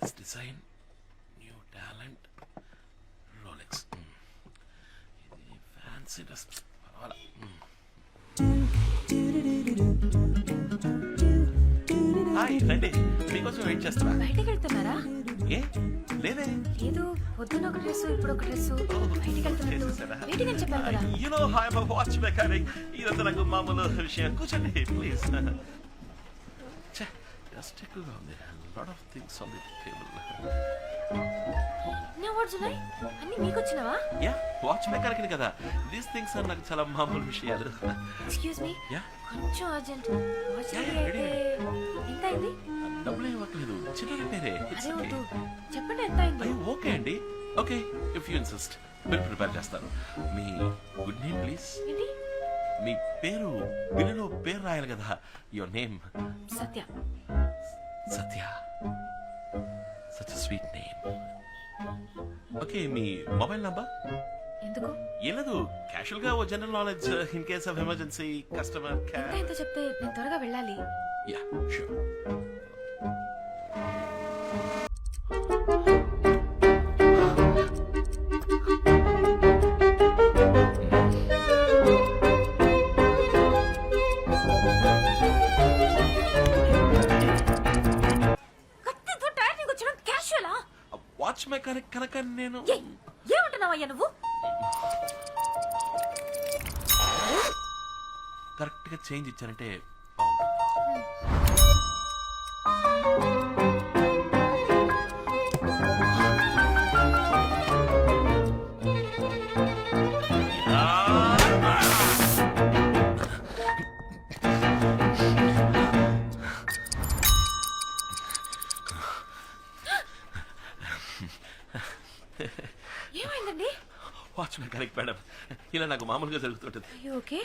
Nice design, new talent, Rolex. ఇది fancy dress పర్వాలా. Hi రండి, మీకోసం వెయిట్ చేస్తున్నా. బయటికి వెళ్తున్నారా? ఏ లేదే. లేదు, పొద్దున ఒక డ్రెస్, ఇప్పుడు ఒక డ్రెస్. బయటికి వెళ్తున్నట్టు వెయిటింగ్ అని చెప్పారు కదా. You know I am a watch mechanic. ఇదంతా నాకు మామూలు విషయం. కూర్చోండి ప్లీజ్. జస్ట్ ఎక్కువగా ఉంది. Lot of things on the table. నా వాట్స్ ఉన్నాయి అన్ని మీకు వచ్చినవా? యా, వాచ్ మెకానిక్ కదా. దీస్ థింగ్స్ ఆర్ నాకు చాలా మామూలు విషయాలు. ఎక్స్క్యూజ్ మీ, యా, కొంచెం అర్జెంట్. వాచ్ Yeah, అయితే ఎంత అయింది? డబ్బులు ఇవ్వట్లేదు, చిన్న రిపేరే. అదే వద్దు, చెప్పండి ఎంత అయింది? అయ్యో ఓకే అండి, okay if you insist bill prepare చేస్తాను. మీ గుడ్ నేమ్ ప్లీజ్. ఏంటి? మీ పేరు బిల్లులో పేరు రాయాలి కదా. Your name Satya. Satya, such sweet name. Okay, మీ మొబైల్ నంబర్? ఎందుకు? ఏం లేదు, క్యాషువల్ గా ఓ general knowledge in case of emergency customer ఎంత ఎంత చెప్తే నేను త్వరగా వెళ్ళాలి. Yeah sure. కత్తితో టైర్నింగ్ వచ్చడం క్యాషువలా? వాచ్ మెకానిక్ కనుక నేను ఏమంటున్నావయ్యా నువ్వు? కరెక్ట్ గా చేంజ్ ఇచ్చారంటే బాగుంటుంది. ఏమైందండి? వాచ్ మెకానిక్ మేడం, ఇలా నాకు మామూలుగా జరుగుతుంటుంది. ఓకే.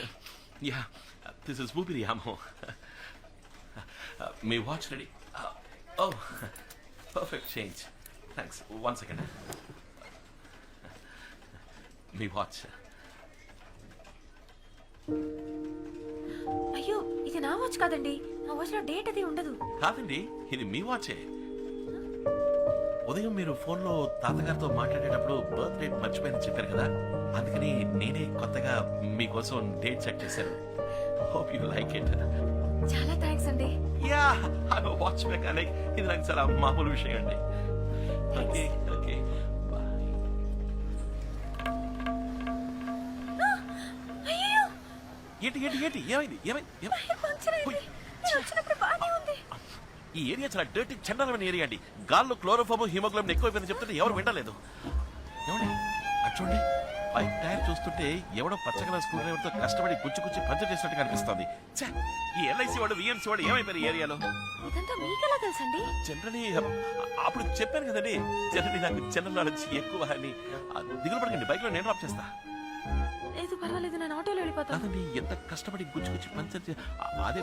యా, దిస్ ఇస్ ఊపిరి యామో. మీ వాచ్ రెడీ? ఓ పర్ఫెక్ట్ చేంజ్, థ్యాంక్స్. 1 సెకండ్. మీ వాచ్. అయ్యో, ఇది నా వాచ్ కాదండి. నా వాచ్ లో డేట్ అది ఉండదు. కాదండి, ఇది మీ వాచే. ఉదయం మీరు ఫోన్లో తాతగారితో మాట్లాడేటప్పుడు బర్త్ డేట్ మర్చిపోయిందని చెప్పారు కదా, అందుకని నేనే కొత్తగా మీకోసం డేట్ సెట్ చేశాను. Hope you like it. చాలా థ్యాంక్స్ అండి. Yeah, I'm a watch mechanic. ఇది నాకు చాలా మామూలు విషయం అండి. Okay okay bye. అయ్యో, ఏంటి ఏంటి ఏంటి ఏమైంది ఏమైంది? పంచర్ అయింది. నేను వచ్చినప్పుడు బాగానే ఉంది. ఈ ఏరియా చాలా డర్టీ చండాలమైన ఏరియా అండి. గాల్లో క్లోరోఫామ్ హిమోగ్లోబిన్ ఎక్కువైపోయింది చెప్తుంటే ఎవరు వింటలేదు. ఏమండి అటు చూడండి, బైక్ టైర్ చూస్తుంటే ఎవడో పచ్చగల స్క్రూ డ్రైవర్తో కష్టపడి గుచ్చి పంచర్ చేసినట్టు కనిపిస్తుంది. ఛే, ఈ ఎల్ఐసి వాడు విఎంసీ వాడు ఏమైపోయారు ఈ ఏరియాలో? ఇదంతా మీకెలా తెలుసండి? జనరలీ అప్పుడు చెప్పాను కదండి, జనరలీ నాకు జనరల్ నాలెడ్జ్ ఎక్కువ అని. దిగులు పడకండి, బైక్ లో నేను డ్రాప్ చేస్తా. లేదు పర్వాలేదు, నేను ఆటోలో వెళ్ళిపోతాను. కాదండి, ఎంత కష్టపడి గుచ్చి పంచర్ అదే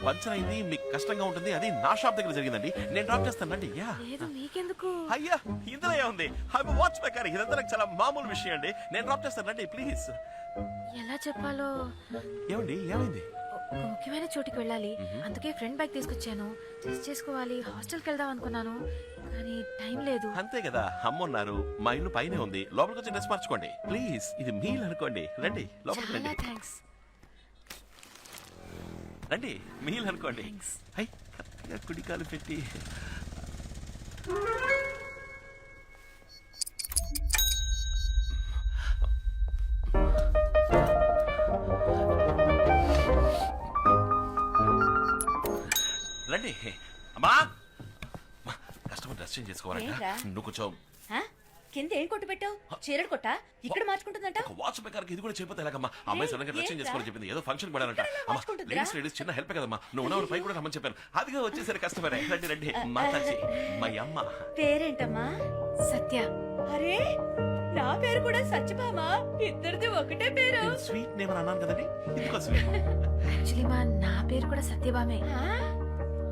పంచర్ అయింది, మీకు కష్టంగా ఉంటుంది. అది నా షాప్ దగ్గర జరిగిందండి, నేను డ్రాప్ చేస్తానండి. యా, లేదు మీకెందుకు? అయ్యా ఇందులో ఏముంది, ఐఎమ్ వాచ్ మెకానిక్. ఇదంతా నాకు చాలా మామూలు విషయం అండి, నేను డ్రాప్ చేస్తానండి ప్లీజ్. ఎలా చెప్పాలో. ఏమండి ఏమైంది? ఒక ముఖ్యమైన చోటికి వెళ్ళాలి, అందుకే ఫ్రెండ్ బైక్ తీసుకొచ్చాను. టెస్ట్ చేసుకోవాలి, హాస్టల్కి వెళ్దాం అనుకున్నాను, కానీ టైం లేదు. అంతే కదా, అమ్మున్నారు. మా ఇల్లు పైనే ఉంది, లోపలికి వచ్చి డ్రెస్ మార్చుకోండి ప్లీజ్. ఇది మీల్ అనుకోండి, రండి లోపలికి చాలా రండి. థ్యాంక్స్. రండి మీల్ అనుకోండి. హై, కరెక్ట్గా కుడికాలు పెట్టి. రండి అమ్మా. కస్టమర్ డ్రెస్ చేంజ్ చేసుకోవాలంట. ఏంట్రా? నువ్వు కొంచెం కింద ఏం కొట్టు పెట్టావు? చీరడు కొట్టా ఇక్కడ మార్చుకుంటుందంట. వాచ్ మెకానిక్ ఇది కూడా చెప్పితే ఎలాగమ్మా? అమ్మాయి సడన్గా డ్రెస్ చేంజ్ చేసుకోవాలని చెప్పింది, ఏదో ఫంక్షన్ పడాలంట. లేడీస్ చిన్న హెల్ప్ కదమ్మా, నువ్వు ఉన్నవాళ్ళు పై కూడా రమ్మని చెప్పాను. అదిగా వచ్చేసరి కస్టమరే. రండి రండి మాతాజీ, మా అమ్మ పేరేంటమ్మా? సత్య. అరే, నా పేరు కూడా సత్యభామ. ఇద్దరిది ఒకటే పేరు. స్వీట్ నేమ్ అని అన్నాను కదండి, ఇందుకో స్వీట్. యాక్చువల్లీ నా పేరు కూడా సత్యభామే.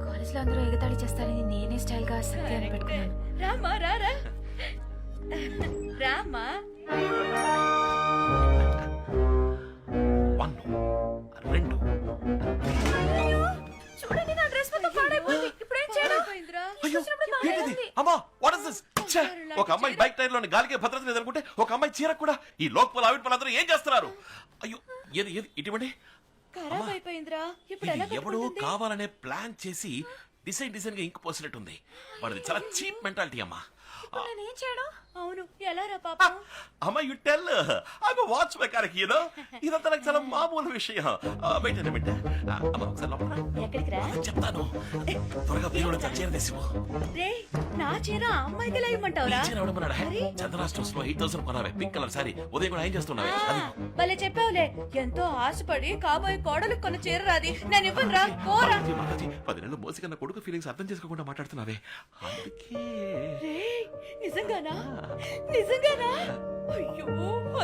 కాలేజ్ లో అందరూ ఎగతాళి చేస్తారని నేనే స్టైల్ గా సత్య అని పెట్టుకున్నాను. రామా రారా రామా. 1 2 చూడండి, నా డ్రెస్ మొత్తం పాడైపోయింది. ఇప్పుడు ఏం చేయడం? పోయిందిరా. అయ్యో ఏంటిది అమ్మా వాట్ ఇస్ దిస్ ఒక అమ్మాయి బైక్ టైర్ లోని గాలికే భద్రత లేదనుకుంటే ఒక అమ్మాయి చీర కూడా ఈ లోకల్ ఆవిడ అందరూ ఏం చేస్తున్నారు అయ్యో ఏది ఏది ఇటువంటి ఖరాబ్ అయిపోయిందిరా ఇప్పుడు ఎలా ఎవడో కట్టుకుంటుంది? కావాలనే ప్లాన్ చేసి డిజైన్ గా ఇంక పోసినట్టుంది వాడిది చాలా చీప్ మెంటాలిటీ అమ్మా ఇప్పుడు నేనేం చేయడం? అవును ఎలా రా పాపం అమ్మా you tell I'm watch mechanic you know ఇదంతా నాకు చాలా మామూలు విషయం వెయిట్ అన్న బిడ్డ అమ్మా ఒకసారి లోపల రా. ఎక్కడికి రా చెప్తాను త్వరగా పిల్లలు చీర తీసిపో రే నా చీర ఆ అమ్మాయికి ఎలా ఇమ్మంటావురా చీర ఎవడమన్నాడా అరే. చంద్రా స్టోర్స్ లో 8000 కొనావే పింక్ కలర్ సారీ ఉదయం కూడా ఏం చేస్తున్నావే అది భలే చెప్పావులే ఎంతో ఆశపడి కాబోయే కోడలు కొన్న చీర రాది నేను ఇవ్వను రా పోరా మాతాజీ 10 నెలలు మోసి కన్నా కొడుకు ఫీలింగ్స్ అర్థం చేసుకోకుండా మాట్లాడుతున్నావే అందుకే రే నిజంగానా నిజంగానా అయ్యో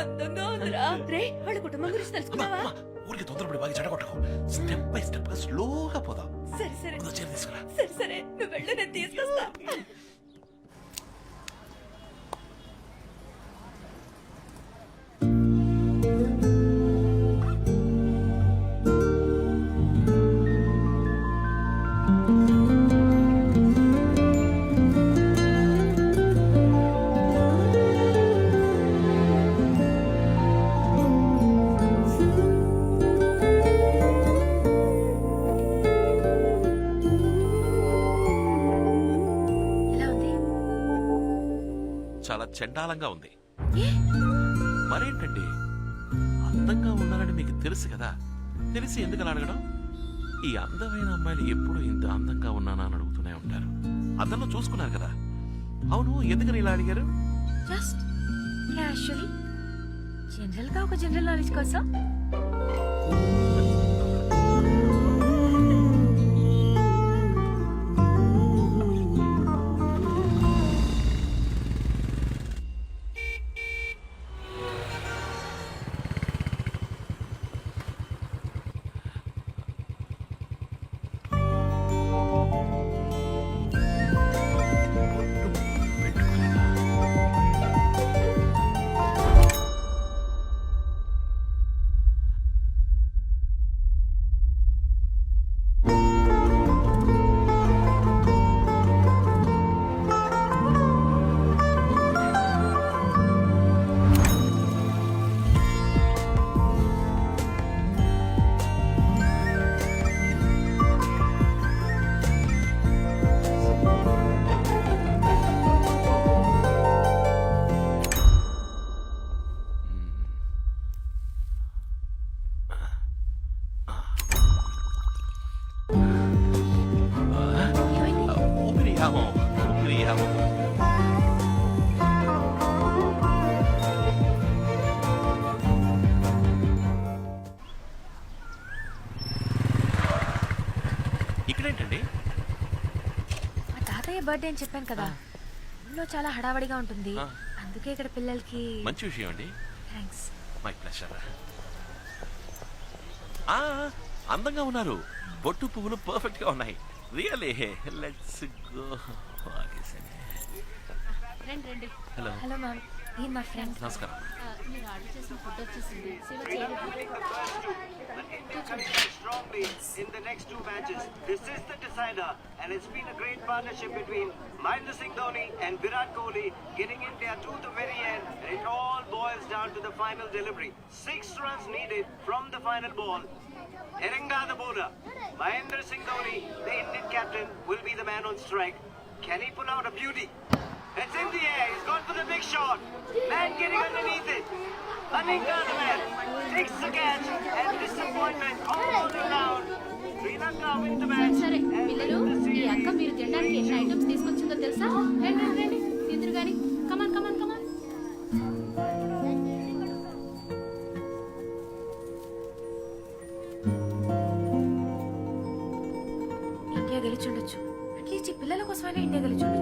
అందంగా ఉందిరా రే వాళ్ళ కుటుంబం గురించి అమ్మా, తెలుసుకున్నావా అమ్మా, ఊరికి తొందరపడి బాగా చెడగొట్టకు స్టెప్ బై స్టెప్ గా స్లోగా పోదాం సరే సరే ముందు చీర తీసుకురా సరే సరే నువ్వు వెళ్ళు నేను తీసుకొస్తా ఎలా ఉంది? చాలా చండాలంగా ఉంది ఏ? మరేంటండి అందంగా ఉన్నారని మీకు తెలుసు కదా తెలిసి ఎందుకు అలా అడగడం ఈ అందమైన అమ్మాయిలు ఎప్పుడు ఇంత అందంగా ఉన్నానా అని అడుగుతూనే ఉంటారు అతను చూసుకున్నారు కదా అవును ఎందుకని ఇలా అడిగారు జస్ట్ క్యాషువల్ జనరల్ గా ఒక జనరల్ నాలెడ్జ్ కోసం. ఏమైంది? ఊపిరి ఇక్కడేంటండి మా తాతయ్య బర్త్డే అని చెప్పాను కదా ఊళ్ళో చాలా హడావడిగా ఉంటుంది ఆ. అందుకే ఇక్కడ పిల్లలకి మంచి విషయం అండి థ్యాంక్స్. మై ప్లెజర్ అందంగా ఉన్నారు బొట్టు పువ్వులు పర్ఫెక్ట్ గా ఉన్నాయి రియల్లీ లెట్స్ గో రండి రండి హలో హలో మ్యామ్ ఈయన మా ఫ్రెండ్. నమస్కారం మీరు ఆర్డర్ చేసిన ఫుడ్ వచ్చేసింది శివ చేయండి strongly in the next two matches. This is the decider, and it's been a great partnership between Mahendra Singh Dhoni and Virat Kohli, getting India to the very end. And it all boils down to the final delivery. 6 runs needed from the final ball. Erenga the bowler. Mahendra Singh Dhoni, the Indian captain, will be the man on strike. Can he pull out a beauty? It's in the air. He's gone for the big shot. Man getting underneath it. Aninga the man takes the catch and disappointment all around. Sri Lanka win the match. సరే and పిల్లలు win the ఈ అక్క series. మీరు తినడానికి ఎన్ని items తీసుకొచ్చిందో తెలుసా రండి రండి రండి తిందురు గాని కమాన్ కమాన్ కమాన్ ఇండియా గెలిచుండొచ్చు అట్లీస్ట్ ఈ పిల్లల కోసమైనా ఇండియా గెలిచుండొచ్చు.